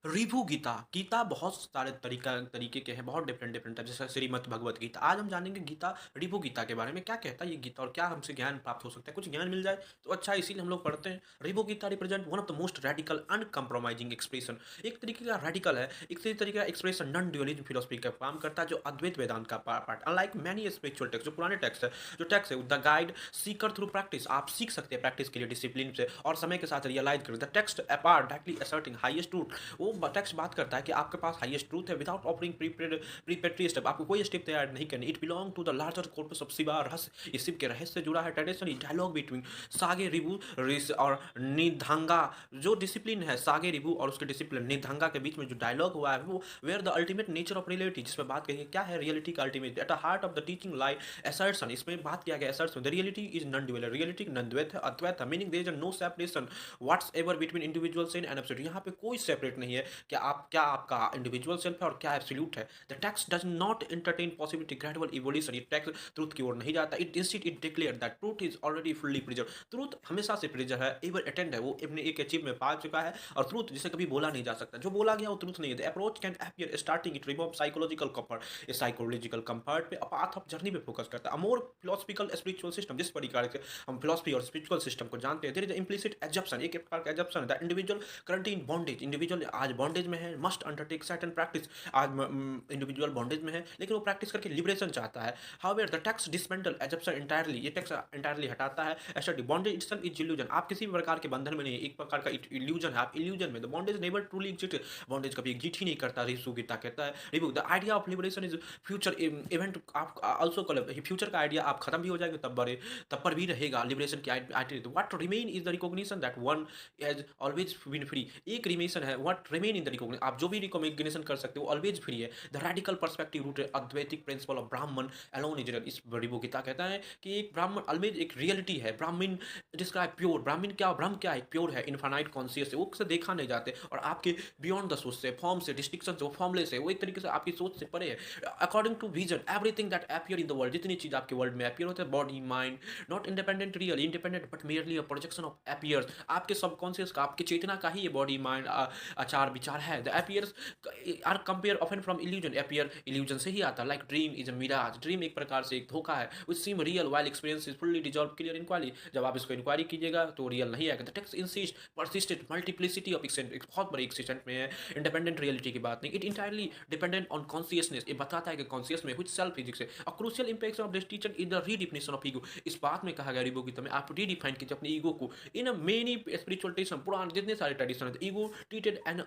रिभु गीता। गीता बहुत सारे तरीके के हैं, बहुत डिफरेंट डिफरेंट टाइप, जैसे श्रीमद् भगवत गीता। आज हम जानेंगे गीता, रिभु गीता के बारे में। क्या कहता है ये गीता और क्या हमसे ज्ञान प्राप्त हो सकता है? कुछ ज्ञान मिल जाए तो अच्छा है, इसीलिए हम लोग पढ़ते हैं। Ribhu Gita represent one of the most radical uncompromising expression. एक तरीके का रेडिकल है, एक तरीके का एक्सप्रेशन नॉन ड्यूअलिज्म फिलोसफी का काम करता है, जो अद्वैत वेदांत का part. Unlike many spiritual text, जो पुराने टेक्स्ट है, जो टेक्स्ट है the guide Sikar through practice, आप सीख सकते हैं प्रैक्टिस के लिए, डिसिप्लिन से और समय के साथ रियलाइज करें the text apart directly asserting highest truth. वो टेक्स्ट बात करता है कि आपके पास हाईएस्ट ट्रूथ है विदाउट ऑफरिंग प्रीपेटरी स्टेप। आपको कोई स्टेप तैयार नहीं करनी। It belong to the larger corpus of Shiva Rahasya. ये शिव के रहस्य से जुड़ा है। ट्रेडिशनली डायलॉग बिटवीन सागे रिबू रिस और निधांगा, जो डिसिप्लिन है सागे रिबू और उसके डिसिप्लिन निधांगा के बीच में जो डायलॉग हुआ है, वो where the ultimate nature of reality, जिसमें बात कही है क्या है रियलिटी का ultimate. At the heart of the teaching lie assertion. इसमें बात किया गया assertion, the reality is non dual. Reality non Dvaita है, अद्वैत है, meaning there is no separation whatsoever between individual self and absolute. यहाँ पे कोई सेपरेट नहीं है कि आप क्या आपका इंडिविजुअल सेल्फ है और क्या एब्सोल्यूट है। The text does not entertain possibility gradual evolution. ये टेक्स्ट ट्रूथ की ओर नहीं जाता। It instead it declare that truth is already fully preserve. Truth हमेशा से प्रिजर्व है, एवर अटेंड है, वो अपने एक अचीव में पा चुका है। और ट्रूथ जिसे कभी बोला नहीं जा सकता, जो बोला गया वो ट्रूथ नहीं है। The approach can appear starting it remove psychological comfort. ये साइकोलॉजिकल कंफर्ट पे पाथ ऑफ जर्नी पे फोकस करता है। मोर फिलोसफिकल स्पिरिचुअल सिस्टम, जिस प्रकार से हम फिलोसफी और स्पिरिचुअल सिस्टम को जानते हैं, देयर इज इम्प्लिसिट एजप्शन, एक प्रकार का एजप्शन है the individual currently in bondage. Individual आज बॉन्डेज में है, मस्ट अंडरटेक सर्टेन प्रैक्टिस। आज इंडिविजुअल बॉन्डेज में है, लेकिन वो प्रैक्टिस करके लिबरेशन चाहता है। However the text dismantle assumption entirely, ये टेक्स्ट एंटायरली हटाता है। Study bondage itself is illusion. आप किसी भी प्रकार के बंधन में नहीं है, एक प्रकार का इल्यूजन है, आप इल्यूजन में। The bondage never truly exist. Bondage कभी एग्जिस्ट ही नहीं करता। रिसु गीता कहता है Ribhu the idea of liberation is future event. आप आल्सो कल फ्यूचर का आइडिया आप खत्म भी हो जाएंगे तब बड़े, तब पर भी रहेगा लिबरेशन की idea. What remain is the recognition that one has always been free. एक रिमेशन है, what remain in the recognition, आप जो भी रिकॉग्निशन कर सकते हो ऑलवेज फ्री है। The radical perspective rooted Advaitic principle of Brahman alone is real. इस रिबू गीता कहता है कि एक ब्राह्मण ऑलवेज एक रियलिटी है। ब्राह्मण जिसका प्योर ब्राह्मण क्या, ब्रह्म क्या है, प्योर है, इनफाइनाइट कॉन्शियस है, वो से देखा नहीं जाते और आपके बियॉन्ड द सोच से, फॉर्म से, डिस्टिंक्शन से, वो फॉर्मलेस है, वो एक तरीके से आपकी सोच से परे है। According to vision everything that appear in the world, जितनी चीज आपके वर्ल्ड में अपीयर होते हैं, body mind not independent real independent but merely a projection of appears. आपके सबकॉन्शियस का, आपके चेतना का ही ये बॉडी माइंड आचार विचार है। The appears are compare often from illusion. Appear illusion से ही आता है। Like dream is a mirage, dream एक प्रकार से एक धोखा है, which seem real while experience is fully dissolve clear inquiry. जब आप इसको इंक्वायरी कीजिएगा तो रियल नहीं आएगा। The text insist persisted multiplicity of extent, एक बहुत बड़ी एक्सटेंट में है, इंडिपेंडेंट रियलिटी की बात नहीं। It entirely dependent on consciousness, ये बताता है कि कॉन्शियस में कुछ सेल्फ फिजिक्स है। A crucial impact of this teacher in the redefinition of ego. इस बात में कहा गया रिबो की तुम्हें आप रीडिफाइन कीजिए अपने ईगो को। इन मेनी स्पिरिचुअल ट्रेडिशन, पुराने जितने सारे ट्रेडिशन है, ईगो ट्रीटेड एन